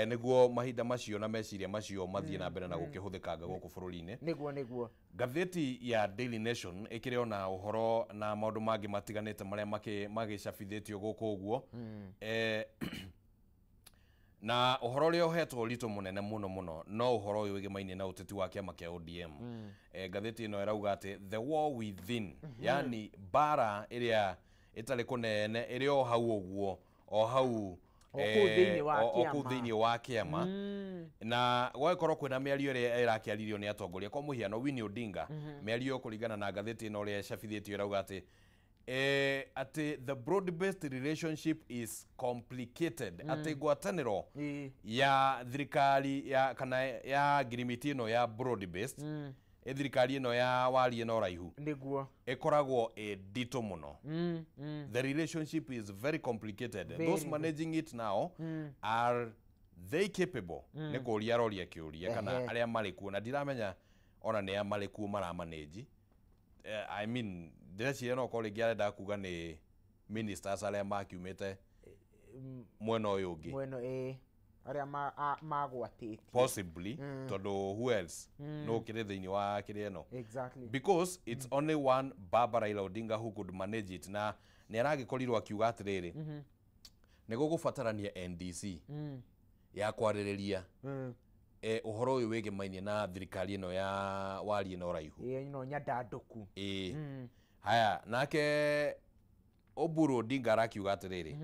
nĩguo mahinda macio na meciria macio mathiĩ na mbere na gũkĩhũthĩkanga gũkũ bũrũri-inĩ nĩguo ngathĩti ya Daily Nation ĩkĩrĩ ona ũhoro na maũndũ mangĩ matiganĩte marĩa magĩcabithĩtio gũkũ ũguo na ũhoro ũrĩa ũhetwo ũritũ mũnene mũno no ũhoro ũyũ wĩgĩmainie na ũteti wa kĩama kĩa ODM ngathĩti ĩno ĩrauga atĩ the war within yani bara ĩrĩa ĩtarĩ kũnene ĩrĩ o hau ũguo o hau okũu thĩinĩ wa kĩama na gwagĩkorwo kwĩna mĩario ĩrĩa ĩrakĩaririo nĩ atongoria kwa mũhiano Winnie Odinga mĩario kũringana na ngathĩti ĩno ũrĩa ĩcabithĩtio ĩrauga atĩ the broad-based relationship is complicated atĩ ngwatanĩro ya thirikari kana ya ngirimiti ĩno ya broad-based thirikari ĩno ya wariĩ na ũraihu ĩkoragwo nditũ mũno the relationship is very complicated those managing it now are they capable nĩ kũria aroria kĩũria kana arĩa marĩ kuo na ndiramenya ona nĩ arĩa marĩ kuo maramanĩnji I mean ndĩreciria no korwo rĩngĩ arenda kuga nĩ ministers aria makiumite mwena uyu ungi mweno aria magwatĩtie possibly tondu who else no kire thiini wa kire no exactly because it's only one Baba Raila Odinga who could manage it na ni aragikorirwo akiuga atiriri ni gugubatarania NDC ya kwaririria uhoro uyu wigimainie na thirikari ino ya wari ino raihu ino nyandanduku haya nake Oburu Odinga arakiuga atiriri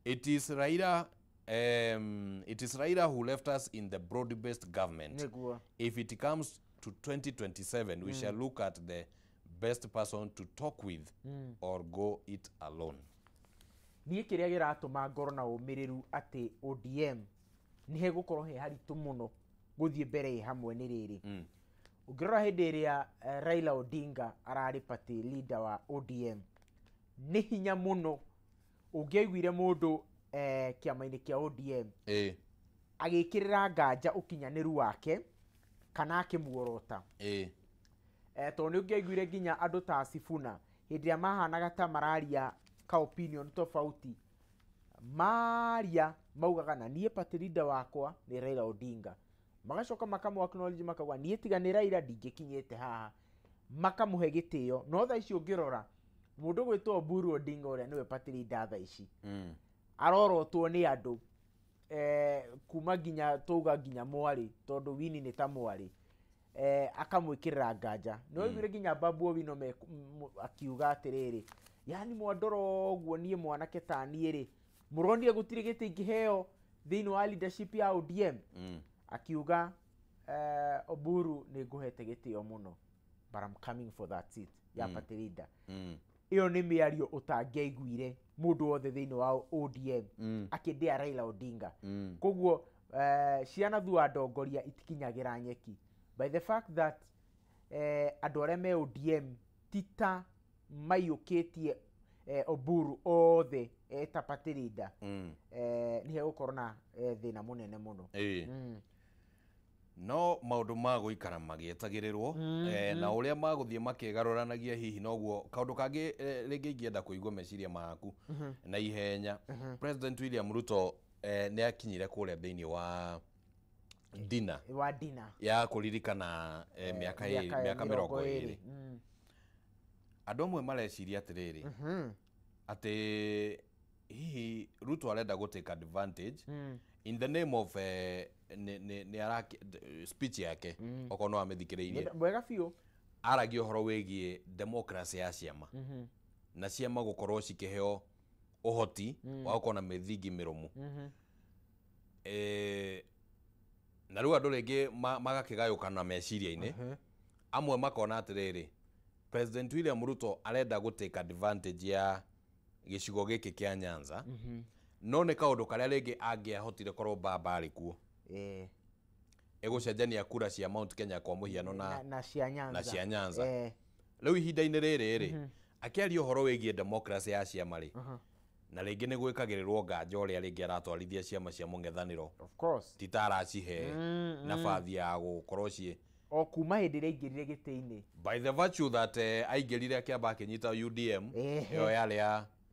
it is Raila who left us in the broad-based government. Niguo. If it comes to 2027, we shall look at the best person to talk with or go it alone. Niĩ kĩrĩa gĩratũma ngoro na ũmĩrĩru atĩ ODM nĩ hegũkorwo he haritũ mũno gũthiĩ mbere hamwe nĩ rĩrĩ. Ũngĩrora hĩndĩ ĩrĩa Raila Odinga ararĩ party leader wa ODM nĩ hinya mũno ũngĩaiguire mũndũ kĩama-inĩ kĩa ODM agĩkĩrĩra nganja ũkinyanĩru wake kana akĩmuorota tondũ nĩ ũngĩaiguire nginya andũ ta Sifuna hĩndĩ ĩrĩa mahanaga ta mararia ka opinion tofauti maria maugaga na niĩ party leader wakwa nĩ Raila Odinga magacoka makamu acknowledge makauga niĩ tiga nĩ Raila ndingĩkinyĩte haha makamũhe gĩtĩo no thaa ici ũngĩrora mũndũ gwĩtwo Oburu Odinga ũrĩa nĩwe party leader thaa ici arorotwo nĩ andũ kuma nginya tuga nginya mwari tondu Wini nĩ ta mwari akamwĩkĩrĩra nganja no ĩgwire nginya Babu Owino akiuga atĩrĩrĩ yani mwandoro ũguo niĩ mwanake ta niĩ rĩ mũronire gũtirĩ gĩtĩ ingĩheo thĩinĩ wa leadership ya ODM akiuga Oburu nĩ ngũhete gĩtĩo mũno but I'm coming for that seat ya party leader iyo nĩ mĩario ũtangĩaiguire mũndũ wothe thĩinĩ wa ODM akĩndĩa Raila Odinga koguo ciana thua ndongoria itikinyagĩra nyeki by the fact that andũ arĩa me ODM tita mayũkĩtie Oburu othe eta party leader nĩ hegũkorwo na thĩna mũnene mũno no maundu ma guikara magietagĩrĩrwo na uria magũthiĩ makĩgarũranagia hihi noguo kaundu kangi rĩngĩ ingĩenda kũigua meciria maku na ihenya President William Ruto nĩ akinyire kũrĩa thĩinĩ wa dina ya kũririkana mĩaka 20 andũ amwe mareciria atĩrĩrĩ atĩ hihi Ruto arenda gũtake advantage in the name of speech yake okorwo no amĩthikĩrĩirie mwega biũ aragia ũhoro wĩgiĩ democracy ya ciama na ciama gũkorwo cikĩheo ũhoti wa gũkorwo na mĩthingi mĩrũmu na rĩu andũ rĩngĩ magakĩgayũkana meciria-inĩ amwe makona atĩrĩrĩ President William Ruto arenda gũtake advantage ya gĩcigo gĩkĩ kĩa Nyanza no nĩ kaũndũ karĩa rĩngĩ angĩahotire korwo Baba arĩ kuo egũcenjania kura cia Mount Kenya kwa mũhiano na cia Nyanza rĩu ihinda-inĩ rĩrĩ akĩaria ũhoro wĩgiĩ democracy ya ciama rĩ na rĩngĩ nĩ gwĩkagĩrĩrwo nganja ũrĩa rĩngĩ aratwarithia ciama cia mũng'ethanĩro tita aracihe nabathi ya gũkorwo ciĩ o kuma hĩndĩ ĩrĩa aingĩrire gĩtĩ-inĩ by the virtue that aingĩrire akĩamba akĩnyita UDM ĩyo yarĩ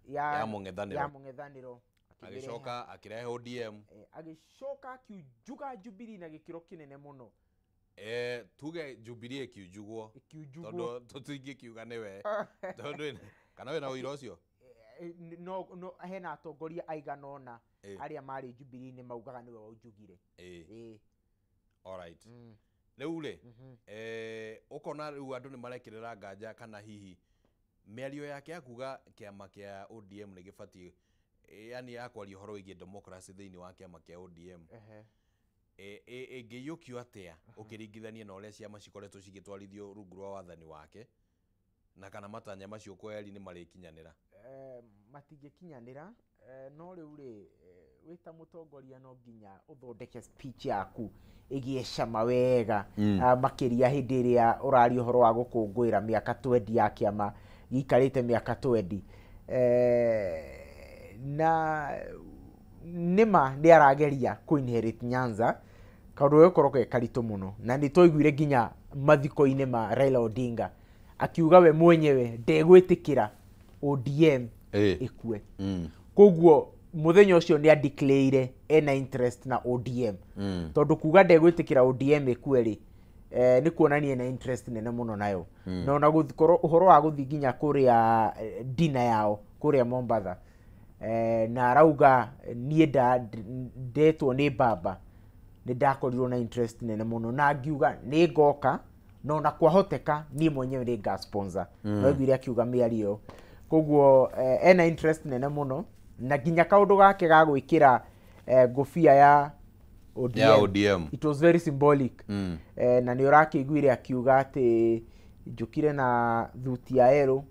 ya mũng'ethanĩro agĩcoka akĩrehe ODM agĩcoka akiujuga Jubilee na gĩkĩro kĩnene mũno tuge Jubilee ĩkiujugwo tondũ tũtingĩkiuga nĩwe tondũ kana wĩna ũira ũcio no hena atongoria aigana ũna arĩa marĩ Jubilee nĩ maugaga nĩwe waujugire alright rĩu rĩ ũkona rĩu andũ nĩ marekĩrĩra nganja kana hihi mĩario yake ya kuga kĩama kĩa ODM nĩ gĩbatiĩ yani yakwaria ũhoro wĩgiĩ democracy thĩinĩ wa kĩama kĩa ODM ĩngĩiyũkio atĩa ũkĩringithania na ũrĩa ciama cikoretwo cigĩtwarithio rungu rwa wathani wake na kana matanya macio kweli nĩ marĩkinyanĩra matingĩkinyanĩra no rĩu rĩ wĩta mũtongoria no nginya ũthondeke speech yaku ĩgĩe cama wega makĩria hĩndĩ ĩrĩa ũraria ũhoro wa gũkũngũĩra mĩaka 20 ya kĩama gĩikarĩte mĩaka 20 na nĩma nĩ arageria kũ-inherit Nyanza kaũndũ gũkorwo ge karitũ mũno na nĩ twaiguire nginya mathiko-inĩ ma Raila Odinga akiuga we mwenyewe ndegwĩtĩkĩra ODM ikue koguo muthenya ucio ni declare ena interest na ODM tondu kuga ndegwitikira ODM ikue ri ni kuonania na interest nene muno nayo no na guthikoro uhoro wa guthi nginya kuria dina yao kuria Mombasa na arauga nie ndetwo ni baba ni ndakorirwo na interest nene muno na ngiuga ni ngoka no na kwahoteka ni mwenyewe ni ga sponsor no igire akiuga miario koguo ena interest nene muno na nginya kaundu gake ga gwikira ngofia ya ODM. It was very symbolic na ni urakiguire akiuga ati njukire na thuti ya ero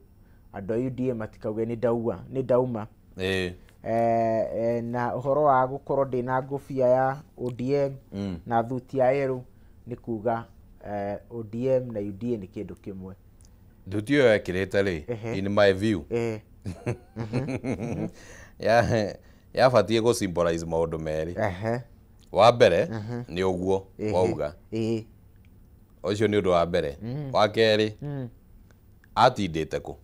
andu UDM atikauge ni dauma na uhoro wa gukorwo ndina ngofia ya ODM na thuti ya ero ni kuga ODM na UDA ni kindu kimwe thuti yo yakirete ri in my view ya batie go symbolize maundu meri wa mbere ni uguo wauga ucio ni undu wa mbere wa keri atindite ku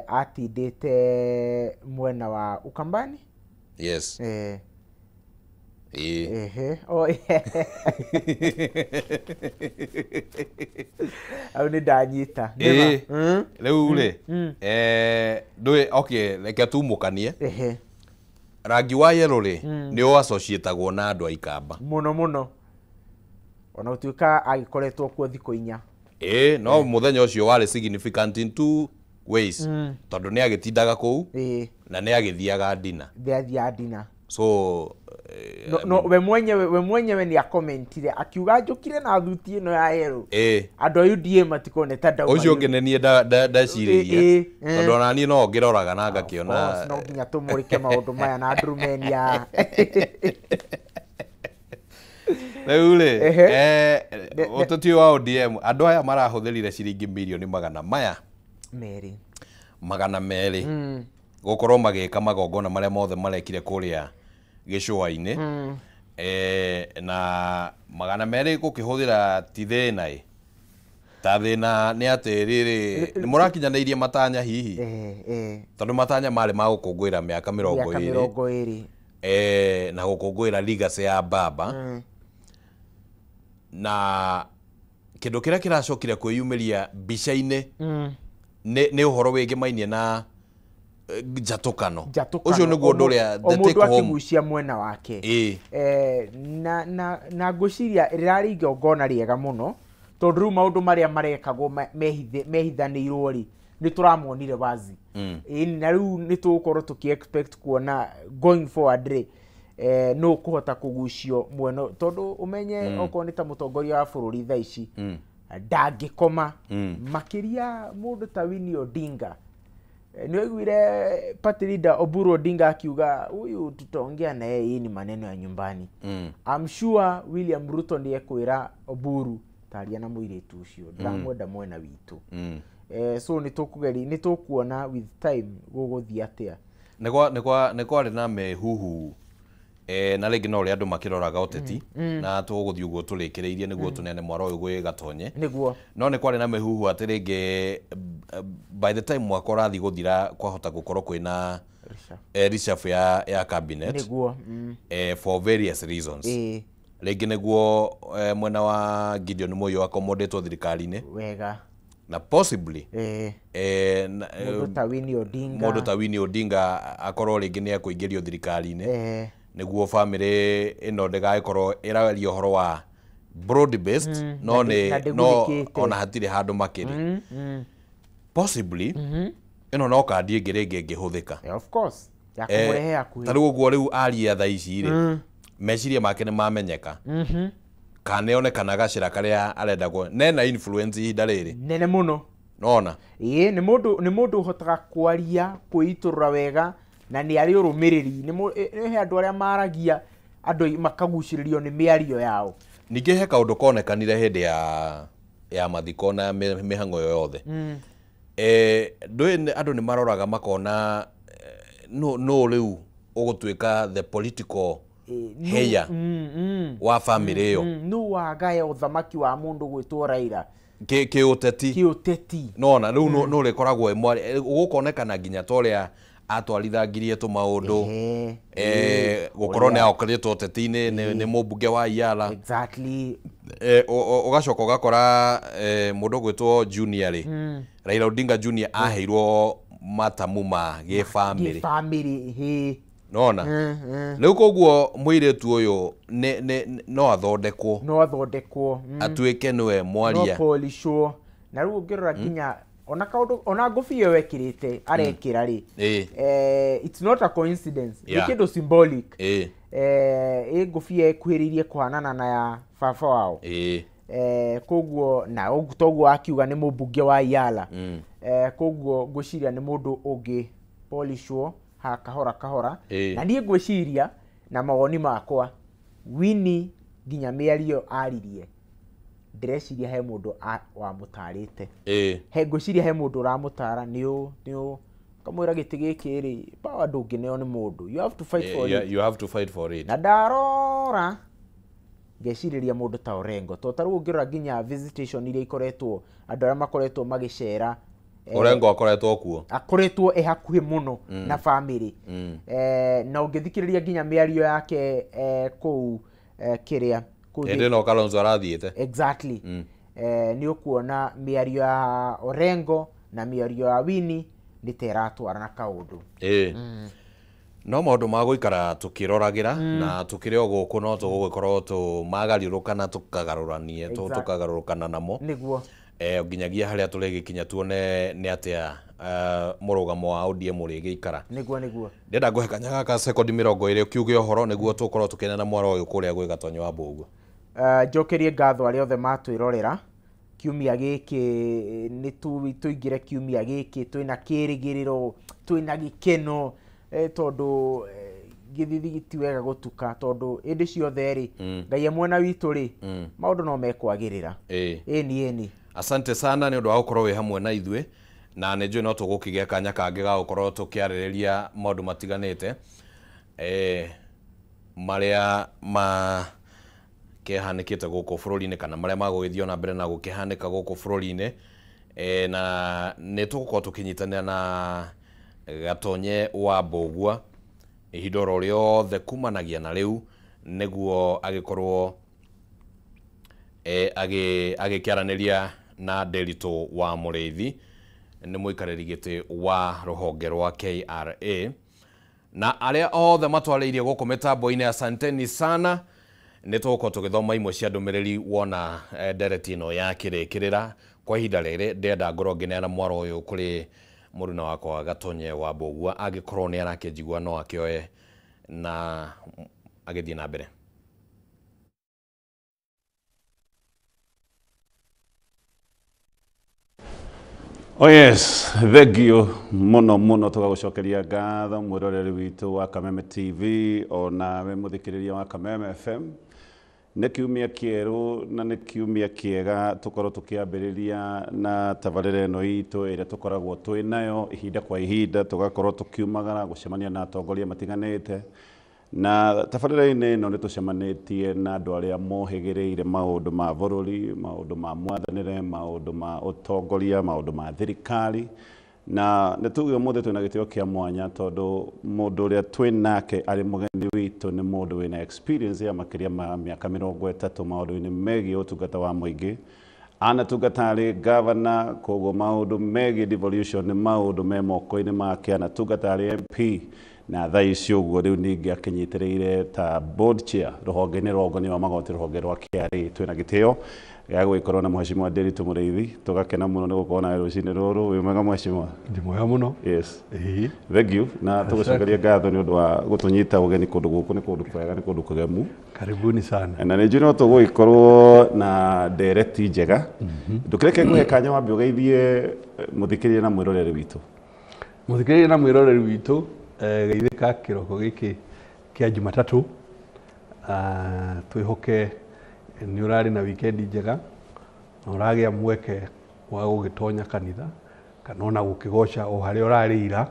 atindite mwena wa Ukambani yes au ni ndanyita riu ri ndui okay reke tumukanie rangi wa yellow ri ni o associatagwo na andu a Ikamba muno ona utuika agikoretwo kuo thiko 4 no muthenya ucio wari significant in two ways tondu ni agitindaga kuu na ni agithiaga dina so no we mwenyewe ni akomentire akiuga njukire na thuti ino ya yero andu UDM matikone ta dauma ucio ngenenie ndaciriria tondu ona ni no ngiroraga na ngakiona no nginya tumurike maundu maya na ndrumenia Reule ututi wa ODM andu aya marahuthirire ciringi milioni magana meri gukorwo magika magongona maria mothe marekire kuria gicua-ini na magana meri gukihuthira ti thina ta thina ni ati riri ni murakinyaneirie matanya hihi tondu matanya mari ma gukungwira miaka 20 na gukungwira legacy ya baba na kindu kiria kiracokire kwiyumiria bica-ini ni uhoro wingi mainie na jatukano ucio niguo nduria the take home akigucia mwena wake na ngociria rirari igongona riega muno tondu riu maundu maria marekagwo mehithanirwo ri ni turamonire wazi na riu ni tugukorwo tuki expect kuona going forward ri no kuhota kugucio mweno tondu umenye oko ni ta mutongoria wa bururi tha ici ndangikoma makiria mundu ta Winnie Odinga ni wiguire party leader Oburu Odinga akiuga huyu tutaongea na yeye ni maneno ya nyumbani I'm sure William Ruto ndiye kwira Oburu taria na muiritu ucio ndamwenda mwena witu so ni tukuona with time guguthia atia ni kwari na mehuhu na rĩngĩ no rĩ andũ makĩroraga ũteti na tũgũthiĩ ũguo tũrĩkĩrĩirie nĩguo tũnene mwara ũyũ gwĩ gatonye nĩguo no nĩ kwarĩ na mĩhuhu atĩ rĩngĩ by the time mwaka ũrathiĩ gũthira kwahota gũkorwo kwĩna reshuffle ya cabinet nĩguo for various reasons rĩngĩ nĩguo mwena wa Gideon Moi accommodate thirikari-inĩ wega na possibly mũndũ ta Winnie Odinga akorwo rĩngĩ nĩ ekũingĩrio thirikari-inĩ niguo family ino ndegaikorwo iraria uhoro wa broad based no ona hatire handu makiri possibly ino no kandi ingĩ ngĩhuthika of course ya kumurehe akuhi tariu guo riu aria tha ici ri meciria make ni mamenyeka kana onekana gacira karia arenda go nena influence ihinda riri nene muno nona ni mundu uhotaga kwaria kuiturura wega na ni ari urumiriri ni he andu aria maragia andu makaguciririo ni miario yao ningi he kaundu konekanire hindi ya mathiko na mihango yothe andu ni maroraga makona no riu ugutuika the political heya wa family yo no wagaya uthamaki wa mundu gwitwo Raila ke uteti nona riu no rekoragwo gukonekana nginya toria atwarithangirie tu maundu gukorwo ne akoretwo uteti-ini ni mubunge wa Iala exactly ugacoka ugakora mundu gwitwo Junior Raila Odinga Junior aheirwo matamu ma ge family nona riu koguo muiretu uyu no athondekwo atuike niwe mwaria no polisho na riu ngirora nginya ona kaundu ona ngofio wekirite arekira ri it's not a coincidence ni kindu symbolic ngofio ekwiririe kwanana na ya baba wao koguo na toguo akiuga ni mubunge wa Iala koguo ngwiciria ni mundu ungi polishwo ha kahora na nie ngwiciria na mawoni makwa Winnie nginya miario aririe ndreciria he mundu wa mutarite he ngwiciria he mundu ramutara niu kamwira giti giki ri power ndungineo ni mundu you have to fight for it na darora ngeciriria mundu ta Orengo taru ngirora nginya visitation iria ikoretwo andu aria makoretwo magicera Orengo akoretwo hakuhi muno na family na ungithikiriria nginya miario yake kuu kiria ende no Kalonzo arathiete exactly ni ukuona miario ya Orengo na miario ya Winnie ni teratwara na kaundu no maundu ma guikara tukiroragira na tukireo guku no tugukorwo tu magariurukana tukagaruranie tukagarurukana namo niguo nginyagia haria turegikinya tuone ni atia murugamo wa ODM urigiikara niguo ndenda nguhe kanyaga ka second 20 ukiuge uhoro niguo tukorwo tukenana mwaro uyu kuria gwi Gatonyo wa Mbugu njokerie ngatho aria othe matwirorera kiumia giki ni tuingire kiumia giki twina kirigiriro twina gikeno tondu githithi gitiwega gutuka tondu indi ciothe ri ngai mwena witu ri maundu no mekwagirira eni asante sana ni undu wa gukorwo wi hamwe na ithue na nenjwe no tugukigia kanya kangi ga gukorwo tukiaririria maundu matiganite maria kehanikite guku bururi-ini kana maria magugithio na mbere na gukihanika guku bururi-ini na ni tugukorwo tukinyitanira na Gatonye wa Mbugua ihinda riothe kumanagia na riu niguo agikorwo agikiaraniria na Nderitu wa Muriithi ni muikariri giti wa ruhonge rwa KRA na aria othe matwariirie guku mitambo-ini asanteni sana ni tugukorwo tugithoma imwe cia ndumiriri wona ndereti ino yakirikirira kwa ihinda riri ndenda ngorwo ngineana mwaro uyu kuri muruna wakwa Gatonye wa Mbugua agikorwo ni arakijigua no akioe na agithie na mbere. Oh yes, thank you muno tugagucokeria ngatho mwiroreri witu wa Kameme TV ona we muthikiriria wa Kameme FM. Nĩ kiumia kieru na nĩ kiumia kiega tukorwo tukiambiriria na tabarĩra ĩno itũ ĩrĩa tukoragwo twĩ nayo ihinda kwa ihinda tugakorwo tukiumagara gucemania na atongoria matiganĩte na tabarĩra-inĩ ĩno nĩ tucemanĩtie na andũ arĩa mohĩgĩrĩire maũndũ ma bũrũri, maũndũ ma mwathanĩre, maũndũ ma ũtongoria, maũndũ ma thirikari na nĩ tuge mũthĩ twĩna gĩtĩo kĩa mwanya tondũ mũndũ ũrĩa twĩ nake arĩ mũgeni witũ nĩ mũndũ wĩna experience ya makĩria ma mĩaka 30 maũndũ-inĩ megiĩ ũtungata wa mũingĩ anatungata arĩ governor koguo maũndũ megiĩ devolution nĩ maũndũ me moko-inĩ make anatungata arĩ MP na thaa ici ũguo rĩu ningĩ akĩnyitĩrĩire ta board chair rũhonge-inĩ rwa ũngania wa magoti rũhonge rwa KRA twĩna gĩtĩo gĩa gũgĩkorwo na Mheshimiwa Nderitu Mũrĩithi tũgakena mũno nĩ gũkorwo nawe rũcinĩ rũrũ wĩ mwega Mheshimiwa ndi mwega mũno yes thank you na tũgũcokeria ngatho nĩ ũndũ wa gũtũnyita ũgeni kũndũ gũkũ nĩ kũndũ kwega nĩ kũndũ kũgemu karibuni sana na nĩ njũĩ no tũgũgĩkorwo na ndereti njega ndũkĩreke ngũhe kanya wambe ũgeithie mũthikĩrĩria na mwĩroreri witũ mũthikĩrĩria na mwĩroreri witũ geithĩka kĩroko gĩkĩ kĩa Jumatatũ twĩhoke nĩ ũrarĩ na wikendi njega na ũragĩa mweke wa gũgĩtonya kanitha kana ona gũkĩgoca o harĩa ũrarĩ ira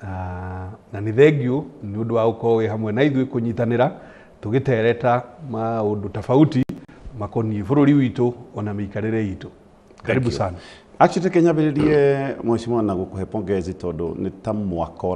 na nĩ thengio nĩ ũndũ wa gũkorwo wĩ hamwe na ithuĩ kũnyitanĩra tũgĩtereta maũndũ tofauti makoniĩ bũrũri witũ ona mĩikarĩre itũ. Karibu sana. Actually, Kenya bilirie mheshimiwa na kukuhe pongezi tondu ni ta mwaka